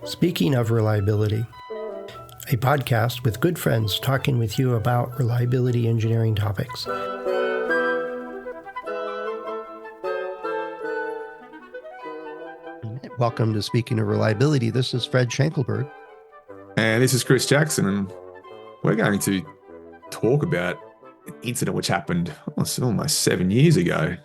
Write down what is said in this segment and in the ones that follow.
Speaking of reliability, a podcast with good friends talking with you about reliability engineering topics. Welcome to Speaking of Reliability. This is Fred Schenkelberg. And this is Chris Jackson, and we're going to talk about an incident which happened almost 7 years ago.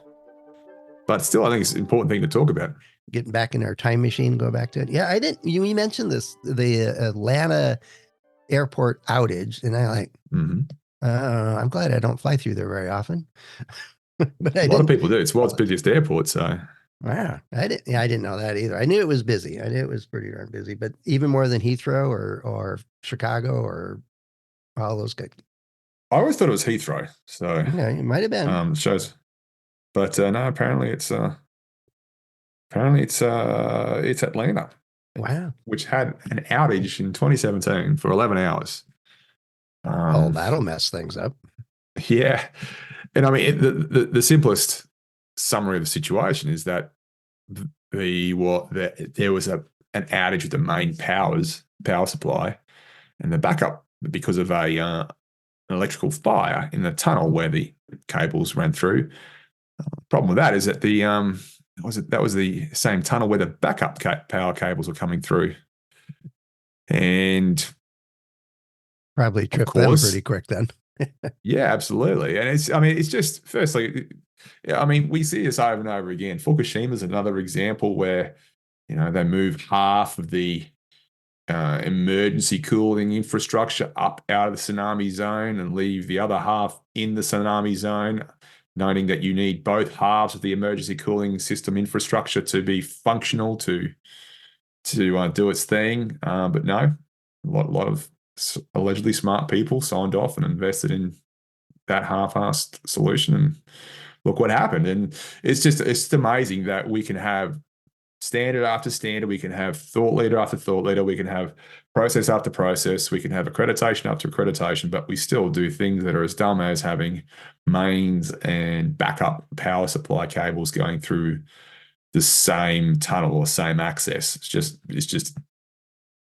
But still, I think it's an important thing to talk about. Getting back in our time machine, go back to it. Yeah, you mentioned this, the Atlanta Airport outage, and I'm glad I don't fly through there very often. But a lot of people do. It's the world's busiest airport, so. Wow, I didn't know that either. I knew it was busy. I knew it was pretty darn busy, but even more than Heathrow or Chicago or all those guys. I always thought it was Heathrow, so yeah, it might have been. Shows, but no, apparently it's Atlanta. Wow, which had an outage in 2017 for 11 hours. That'll mess things up. Yeah, and I mean the simplest summary of the situation is that there was an outage with the main power supply, and the backup because of an electrical fire in the tunnel where the cables ran through. Problem with that is that that was the same tunnel where the backup power cables were coming through, and probably tripped them pretty quick then. Yeah, absolutely. And it's just, firstly, we see this over and over again. Fukushima is another example where, they move half of the emergency cooling infrastructure up out of the tsunami zone and leave the other half in the tsunami zone, noting that you need both halves of the emergency cooling system infrastructure to be functional to do its thing. But no, a lot of allegedly smart people signed off and invested in that half-assed solution, and look what happened. And it's amazing that we can have standard after standard, we can have thought leader after thought leader, we can have process after process, we can have accreditation after accreditation, but we still do things that are as dumb as having mains and backup power supply cables going through the same tunnel or same access. It's just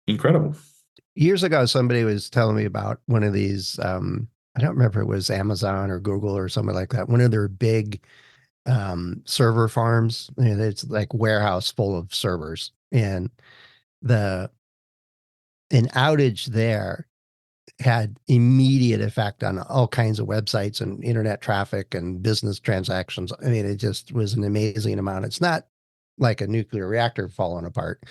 incredible. Years ago, somebody was telling me about one of these, I don't remember if it was Amazon or Google or something like that, one of their big server farms. It's like warehouse full of servers, and an outage there had immediate effect on all kinds of websites and internet traffic and business transactions. I mean, it just was an amazing amount. It's not like a nuclear reactor falling apart.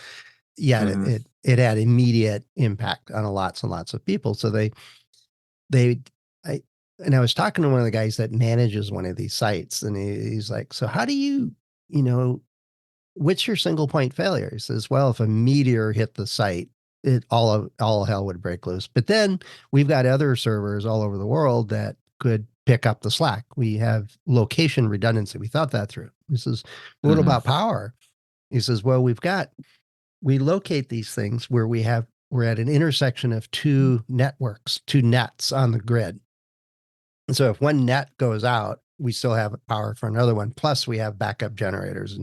Yeah, it had immediate impact on lots and lots of people. So I was talking to one of the guys that manages one of these sites, and he's like, so how do you what's your single point failure? He says, well, if a meteor hit the site, all hell would break loose. But then we've got other servers all over the world that could pick up the slack. We have location redundancy. We thought that through. He says, what about power? He says, well, we locate these things where we're at an intersection of two nets on the grid. And so if one net goes out, we still have power for another one. Plus we have backup generators,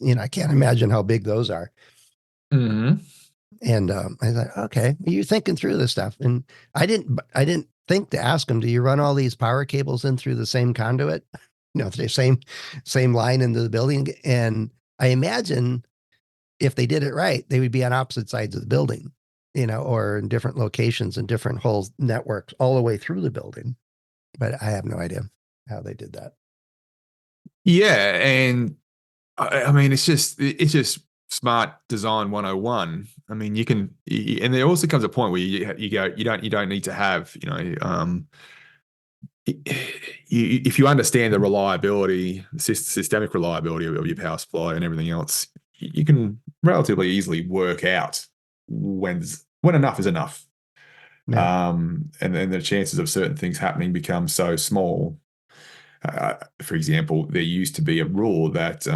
and I can't imagine how big those are. Mm-hmm. And I thought, okay, you're thinking through this stuff. And I didn't think to ask him, do you run all these power cables in through the same conduit? The same line into the building. And I imagine if they did it right, they would be on opposite sides of the building, or in different locations and different whole networks all the way through the building. But I have no idea how they did that. Yeah. And I mean, it's just smart design 101. I mean, and there also comes a point where you go, you don't need to have, if you understand the reliability, systemic reliability of your power supply and everything else, you can relatively easily work out when enough is enough. Yeah. And then the chances of certain things happening become so small. For example, there used to be a rule that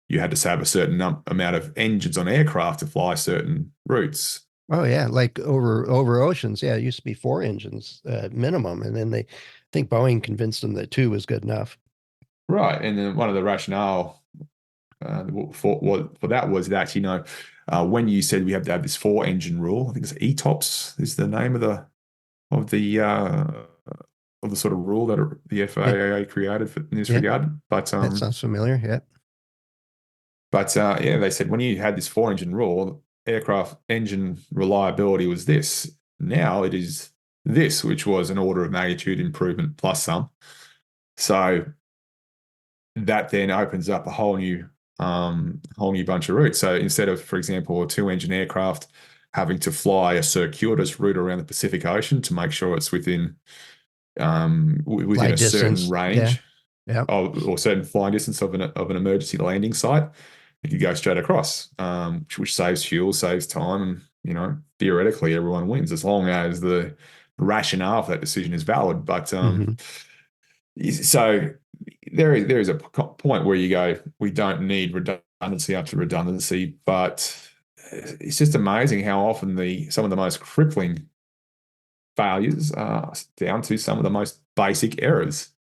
you had to have a certain amount of engines on aircraft to fly certain routes. Oh yeah, like over oceans. Yeah, it used to be 4 engines minimum, and then I think Boeing convinced them that 2 was good enough. Right, and then one of the rationale for that was that, when you said we have to have this four engine rule, I think it's ETOPS is the name of the uh, of the sort of rule that the Yeah. FAA created in this Yeah. regard. That sounds familiar. Yeah. Yeah, they said when you had this four engine rule, aircraft engine reliability was this. Now it is this, which was an order of magnitude improvement plus some. So that then opens up a whole new bunch of routes. So instead of, for example, a two engine aircraft having to fly a circuitous route around the Pacific Ocean to make sure it's within Flight a certain distance. Yeah. range Yeah. or certain flying distance of an emergency landing site, you could go straight across, which saves fuel, saves time, and theoretically everyone wins as long as the rationale for that decision is valid. But Hmm. so there is a point where you go, we don't need redundancy after redundancy, but it's just amazing how often some of the most crippling failures are down to some of the most basic errors.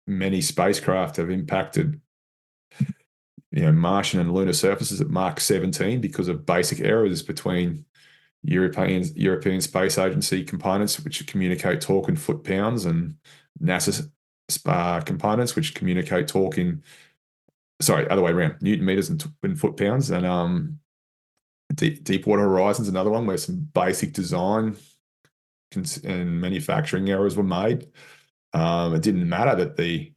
Many spacecraft have impacted, Martian and lunar surfaces at Mach 17 because of basic errors between European Space Agency components, which communicate torque in foot-pounds, and NASA components, which communicate torque in, sorry, other way around, Newton meters in foot-pounds. And Deepwater Horizon's another one where some basic design and manufacturing errors were made. It didn't matter that the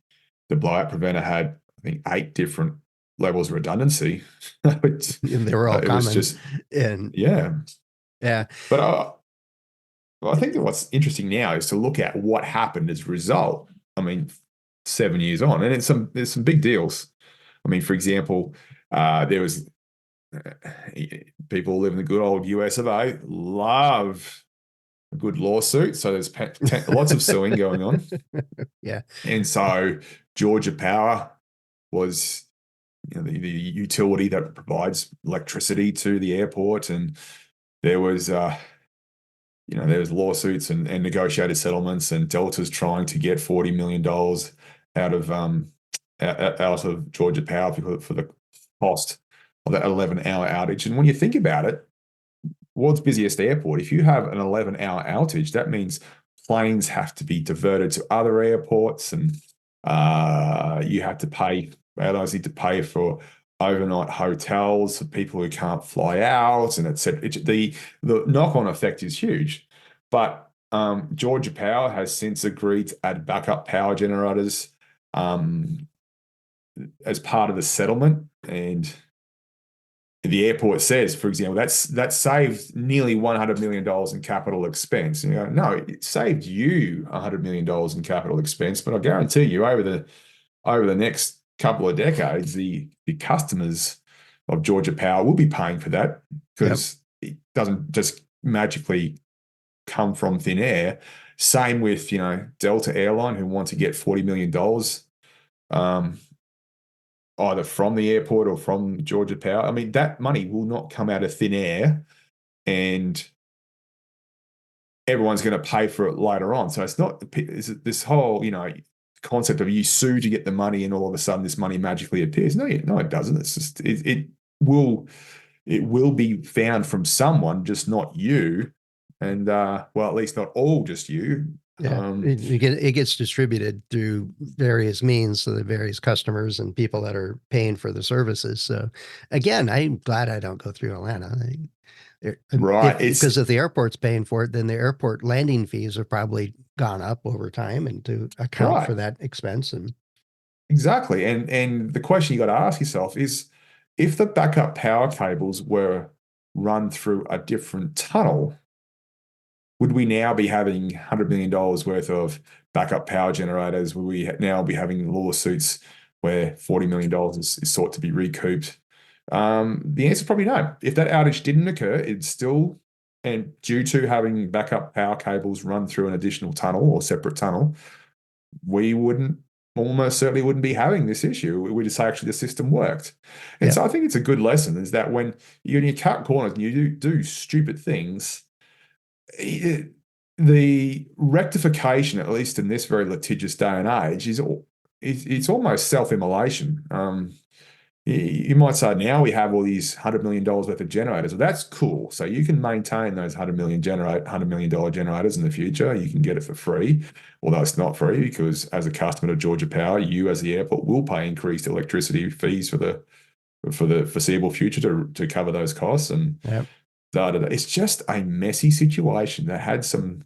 blowout preventer had, I think, 8 different levels of redundancy. They were all It was common. just, And yeah. yeah. But well, I think that what's interesting now is to look at what happened as a result. I mean, 7 years on, and there's some big deals. I mean, for example, there was people who live in the good old US of A love a good lawsuit, so there's lots of suing going on, Yeah. and so Georgia Power was the utility that provides electricity to the airport, and there was there was lawsuits and negotiated settlements, and Delta's trying to get $40 million out of out of Georgia Power for the cost of that 11-hour outage. And when you think about it, world's busiest airport, if you have an 11-hour outage, that means planes have to be diverted to other airports, and you have to pay, airlines need to pay for overnight hotels for people who can't fly out, and etc. The knock-on effect is huge. But Georgia Power has since agreed to add backup power generators as part of the settlement, and the airport says, for example, that saved nearly $100 million in capital expense. And you go, no, it saved you $100 million in capital expense, but I guarantee you over the next couple of decades, the customers of Georgia Power will be paying for that, Yep. because it doesn't just magically come from thin air. Same with, Delta Airline, who want to get $40 million either from the airport or from Georgia Power. I mean, that money will not come out of thin air, and everyone's going to pay for it later on. So it's not this whole, concept of you sue to get the money and all of a sudden this money magically appears. No, it doesn't. It's just it will be found from someone, just not you. And well, at least not all just you. Yeah. It gets distributed through various means to the various customers and people that are paying for the services. So again, I'm glad I don't go through Atlanta. Right. Because if the airport's paying for it, then the airport landing fees have probably gone up over time, and to account Right. for that expense. And Exactly. And the question you got to ask yourself is, if the backup power cables were run through a different tunnel, would we now be having $100 million worth of backup power generators? Would we now be having lawsuits where $40 million is sought to be recouped? The answer is probably no. If that outage didn't occur, it's still, and due to having backup power cables run through an additional tunnel or separate tunnel, we almost certainly wouldn't be having this issue. We just say actually the system worked. And yeah, so I think it's a good lesson, is that when you cut corners and you do stupid things, the rectification, at least in this very litigious day and age, it's almost self-immolation. You might say now we have all these $100 million worth of generators. Well, that's cool. So you can maintain those $100 million generators in the future. You can get it for free, although it's not free because as a customer of Georgia Power, you as the airport will pay increased electricity fees for the foreseeable future to cover those costs and Yeah. It's just a messy situation that had some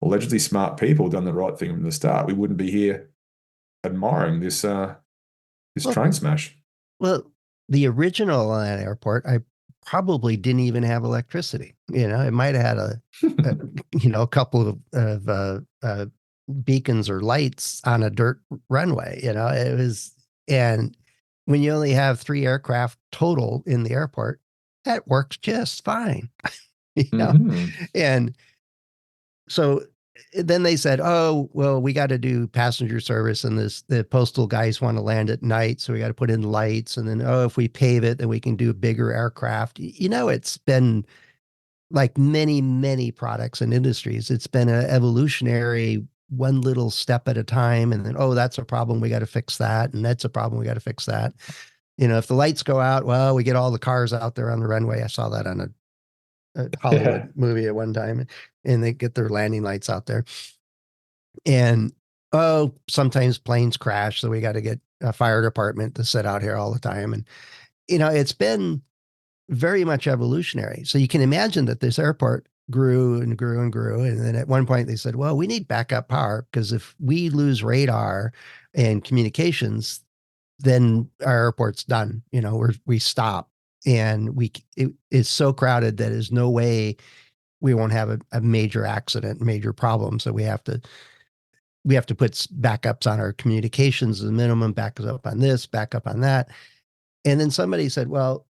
allegedly smart people done the right thing from the start. We wouldn't be here admiring this Well, train smash. well, the original Atlanta airport, I probably didn't even have electricity. It might have had a a couple of beacons or lights on a dirt runway. It was, and when you only have 3 aircraft total in the airport, that works just fine. you know, Hmm. and so then they said, "Oh, well, we got to do passenger service, and the postal guys want to land at night, so we got to put in lights. And then, oh, if we pave it, then we can do bigger aircraft." It's been like many, many products and industries. It's been an evolutionary, one little step at a time, and then, oh, that's a problem, we got to fix that, and that's a problem, we got to fix that. If the lights go out, well, we get all the cars out there on the runway. I saw that on a Hollywood movie at one time, and they get their landing lights out there. And oh, sometimes planes crash, so we got to get a fire department to sit out here all the time. And it's been very much evolutionary. So you can imagine that this airport grew and grew and grew. And then at one point they said, well, we need backup power because if we lose radar and communications, then our airport's done. We stop, and it is so crowded that there's no way we won't have a major accident, major problem. So we have to put backups on our communications as a minimum, backup on this, backup on that. And then somebody said, well,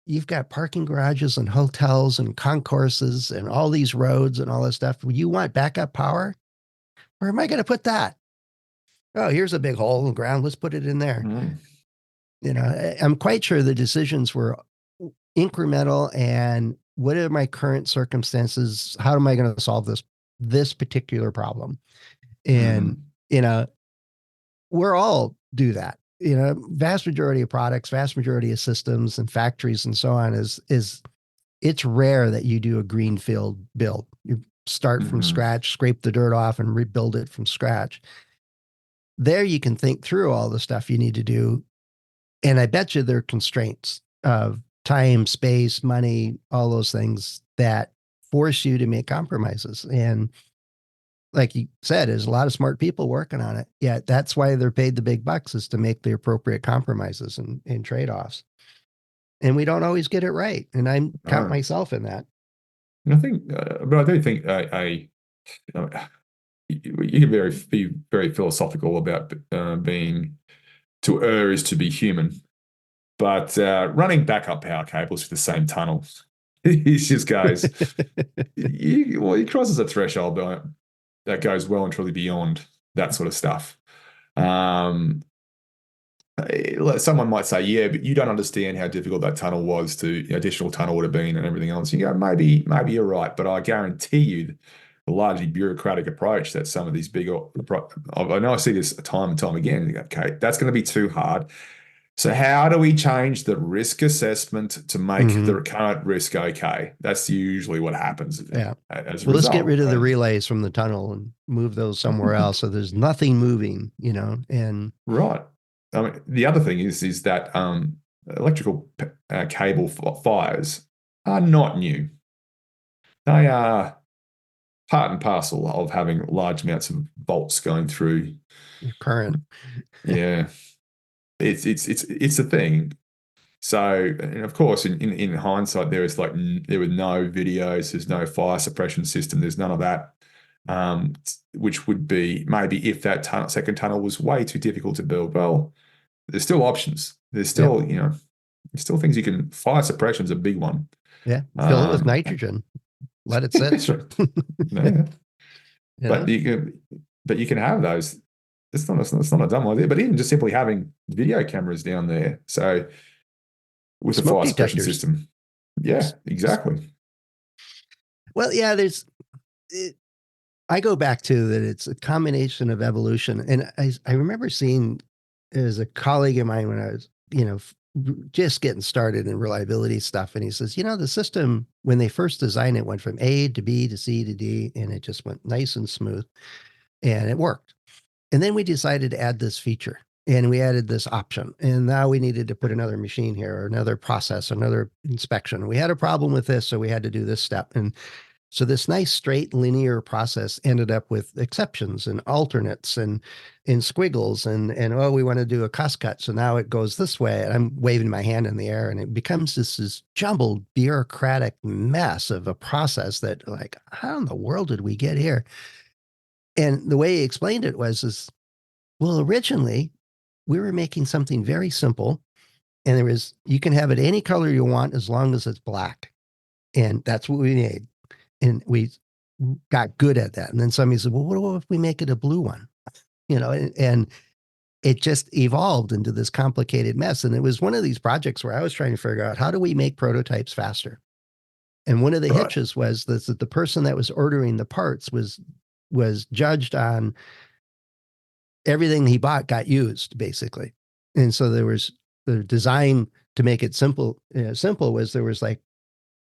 you've got parking garages and hotels and concourses and all these roads and all this stuff. You want backup power? Where am I going to put that? Oh, here's a big hole in the ground. Let's put it in there. Mm. I'm quite sure the decisions were incremental and what are my current circumstances? How am I going to solve this particular problem? And, Mm. you know, we're all do that. Vast majority of products, vast majority of systems and factories and so on is it's rare that you do a greenfield build. You start from Mm. scratch, scrape the dirt off and rebuild it from scratch. There you can think through all the stuff you need to do. And I bet you there are constraints of time, space, money, all those things that force you to make compromises. And like you said, there's a lot of smart people working on it. Yeah, that's why they're paid the big bucks is to make the appropriate compromises and trade-offs. And we don't always get it right. And I count Oh. myself in that. I think, but I do think uh, you can be very philosophical about being to err is to be human. But running backup power cables through the same tunnel, he just goes, he crosses a threshold that goes well and truly beyond that sort of stuff. Um, Someone might say, yeah, but you don't understand how difficult that tunnel was to additional tunnel would have been and everything else. You go, maybe you're right, but I guarantee you the largely bureaucratic approach that some of these bigger, I know I see this time and time again. Okay, that's going to be too hard. So how do we change the risk assessment to make Mm-hmm. the current risk okay? That's usually what happens Yeah. as a Well, let's get result. rid of the relays from the tunnel and move those somewhere else. So there's nothing moving, and Right. I mean, the other thing is that electrical cable fires are not new. They are part and parcel of having large amounts of volts going through. current. Yeah, it's a thing. So, and of course, in hindsight, there were no videos, there's no fire suppression system, there's none of that. Which would be maybe if that second tunnel was way too difficult to build. Well, there's still options. There's Yep. still, there's still things you can. Fire suppression's a big one. Yeah. Fill it with Um, nitrogen. Let it sit. sure. Yeah. you But know, you can have those. It's not a dumb idea. But even just simply having video cameras down there, so with a Smoke fire suppression detectors. system, yeah, exactly. Well, yeah, I go back to that it's a combination of evolution. And I remember seeing is a colleague of mine when I was, just getting started in reliability stuff. And he says, the system, when they first designed it, went from A to B to C to D, and it just went nice and smooth and it worked. And then we decided to add this feature and we added this option. And now we needed to put another machine here or another process, another inspection. We had a problem with this, so we had to do this step. And so this nice straight linear process ended up with exceptions and alternates and squiggles and oh, we want to do a cost cut. So now it goes this way. And I'm waving my hand in the air and it becomes this jumbled bureaucratic mess of a process that, like, how in the world did we get here? And the way he explained it was, well, originally we were making something very simple, and you can have it any color you want as long as it's black. And that's what we made. And we got good at that. And then somebody said, well, what if we make it a blue one? And it just evolved into this complicated mess. And it was one of these projects where I was trying to figure out, how do we make prototypes faster? And one of the Right. hitches was that the person that was ordering the parts was judged on everything he bought got used, basically. And so there was the design to make it simple. Simple was, there was like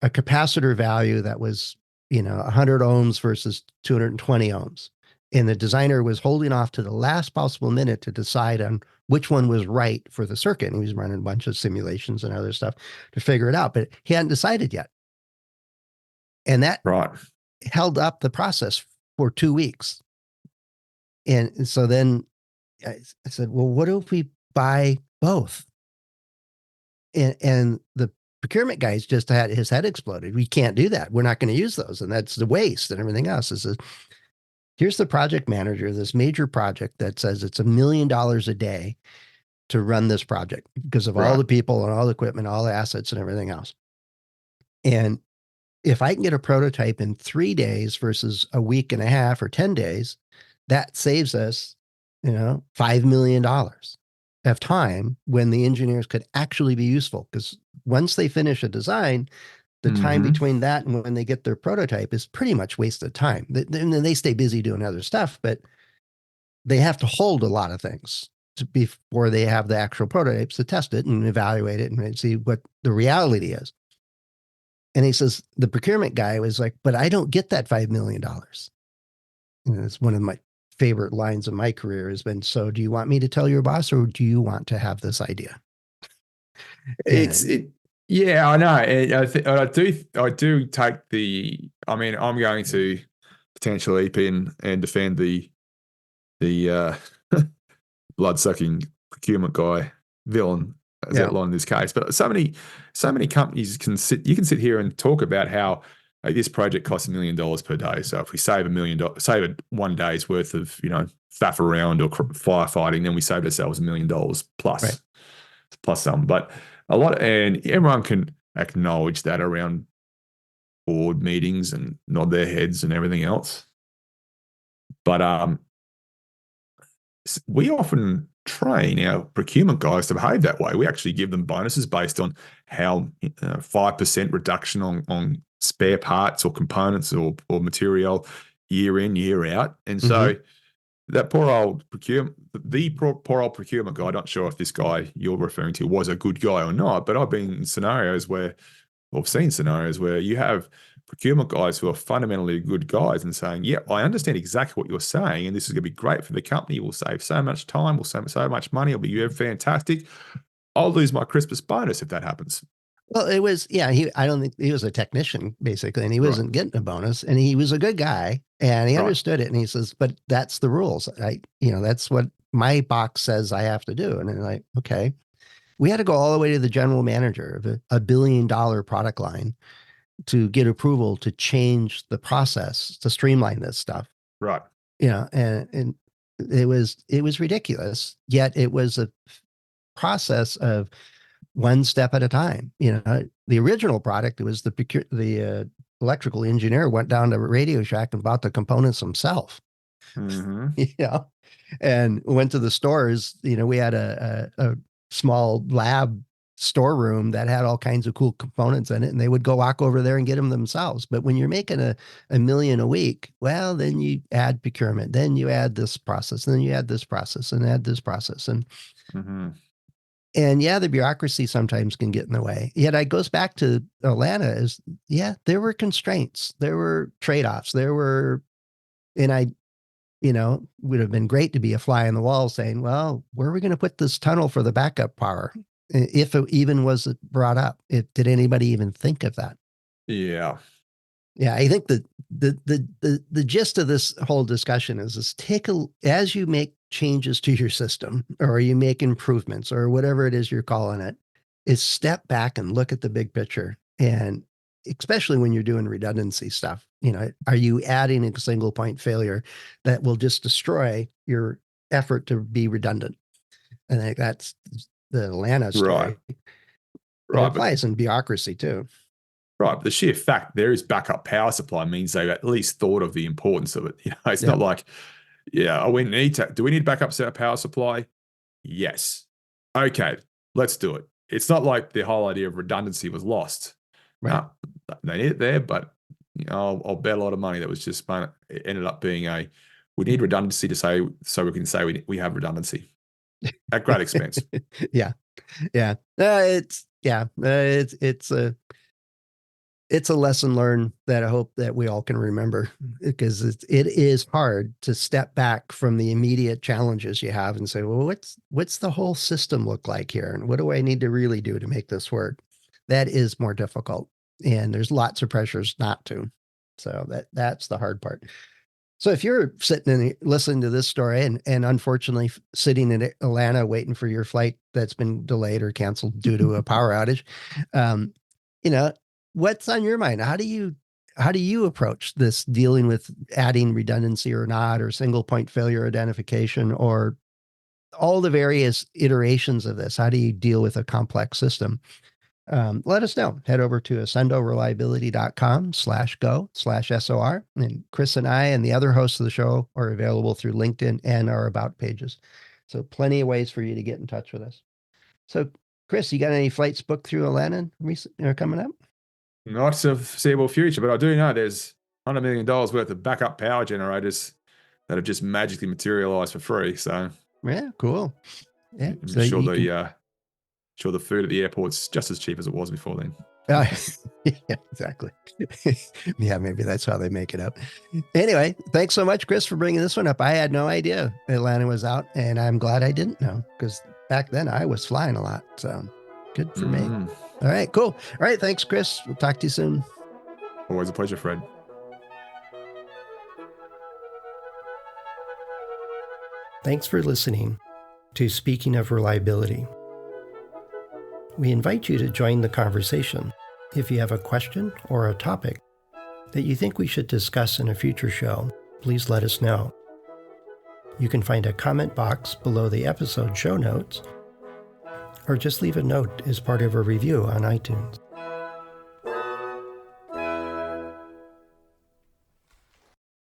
a capacitor value that was 100 ohms versus 220 ohms, and the designer was holding off to the last possible minute to decide on which one was right for the circuit. And he was running a bunch of simulations and other stuff to figure it out, but he hadn't decided yet. And that Right. held up the process for 2 weeks. And so then I said, well, what if we buy both? And the procurement guys just had his head exploded. We can't do that. We're not going to use those. And that's the waste and everything else. Here's the project manager of this major project that says it's $1 million a day to run this project because of all Right. the people and all the equipment, all the assets and everything else. And if I can get a prototype in 3 days versus a week and a half or 10 days, that saves us, $5 million of time when the engineers could actually be useful. Because once they finish a design, the time Mm-hmm. between that and when they get their prototype is pretty much wasted time. And then they stay busy doing other stuff, but they have to hold a lot of things before they have the actual prototypes to test it and evaluate it and see what the reality is. And he says, the procurement guy was like, but I don't get that $5 million. And it's one of my favorite lines of my career has been, so do you want me to tell your boss or do you want to have this idea? It's And it. Yeah, I know. I do take the. I mean, I'm going to potentially leap in and defend the blood sucking procurement guy villain as yeah, outlined in this case. But so many companies can sit. You can sit here and talk about how this project costs $1 million per day. So if we save save it 1 day's worth of faff around or firefighting, then we saved ourselves $1 million right. plus some. But and everyone can acknowledge that around board meetings and nod their heads and everything else. But we often train our procurement guys to behave that way. We actually give them bonuses based on how 5% reduction on spare parts or components or material year in, year out. And Mm-hmm. so that poor old poor old procurement guy, not sure if this guy you're referring to was a good guy or not, but I've been in scenarios where I've seen scenarios where you have procurement guys who are fundamentally good guys and saying, yeah, I understand exactly what you're saying, and this is going to be great for the company. We'll save so much time. We'll save so much money. It'll be fantastic. I'll lose my Christmas bonus if that happens. Well, it was, yeah, I don't think he was a technician basically, and he Right, wasn't getting a bonus, and he was a good guy and he right, understood it. And he says, but that's the rules. That's what my box says I have to do. And I'm like, okay, we had to go all the way to the general manager of a $1 billion product line to get approval to change the process to streamline this stuff. right. And it was ridiculous. Yet it was a process of one step at a time. The original product, it was the electrical engineer went down to Radio Shack and bought the components himself. Mm-hmm. you know, and went to the stores. We had a small lab storeroom that had all kinds of cool components in it, and they would go walk over there and get them themselves. But when you're making a million a week, well, then you add procurement, then you add this process, then you add this process and add this process. And yeah, the bureaucracy sometimes can get in the way. Yet it goes back to Atlanta is, yeah, there were constraints, there were trade-offs, and I, would have been great to be a fly on the wall saying, well, where are we going to put this tunnel for the backup power? If it even was brought up, did anybody even think of that? Yeah. Yeah, I think the gist of this whole discussion is as you make changes to your system or you make improvements or whatever it is you're calling it, is step back and look at the big picture. And especially when you're doing redundancy stuff, are you adding a single point failure that will just destroy your effort to be redundant? I think that's the Atlanta story. But it Right. applies in bureaucracy too. Right. But the sheer fact there is backup power supply means they've at least thought of the importance of it. It's not like, do we need backup power supply? Yes. Okay, let's do it. It's not like the whole idea of redundancy was lost. Right. No, they need it there, but I'll bet a lot of money that was just fun. It ended up being we need redundancy so we can say we have redundancy at great expense. Yeah. It's a lesson learned that I hope that we all can remember, because it is hard to step back from the immediate challenges you have and say, well, what's the whole system look like here? And what do I need to really do to make this work? That is more difficult. And there's lots of pressures not to. So that's the hard part. So if you're sitting and listening to this story and unfortunately sitting in Atlanta waiting for your flight that's been delayed or canceled due to a power outage, what's on your mind? How do you approach this, dealing with adding redundancy or not, or single point failure identification, or all the various iterations of this? How do you deal with a complex system? Let us know. Head over to accendoreliability.com/go/SOR. And Chris and I and the other hosts of the show are available through LinkedIn and our about pages. So plenty of ways for you to get in touch with us. So Chris, you got any flights booked through Atlanta coming up? Not a foreseeable future, but I do know there's $100 million worth of backup power generators that have just magically materialized for free. So yeah, cool. Yeah, I'm sure the food at the airport's just as cheap as it was before then. Yeah, exactly. Yeah, maybe that's how they make it up. Anyway, thanks so much, Chris, for bringing this one up. I had no idea Atlanta was out, and I'm glad I didn't know, because back then I was flying a lot. So good for me. All right, cool. All right, thanks, Chris. We'll talk to you soon. Always a pleasure, Fred. Thanks for listening to Speaking of Reliability. We invite you to join the conversation. If you have a question or a topic that you think we should discuss in a future show, please let us know. You can find a comment box below the episode show notes, or just leave a note as part of a review on iTunes.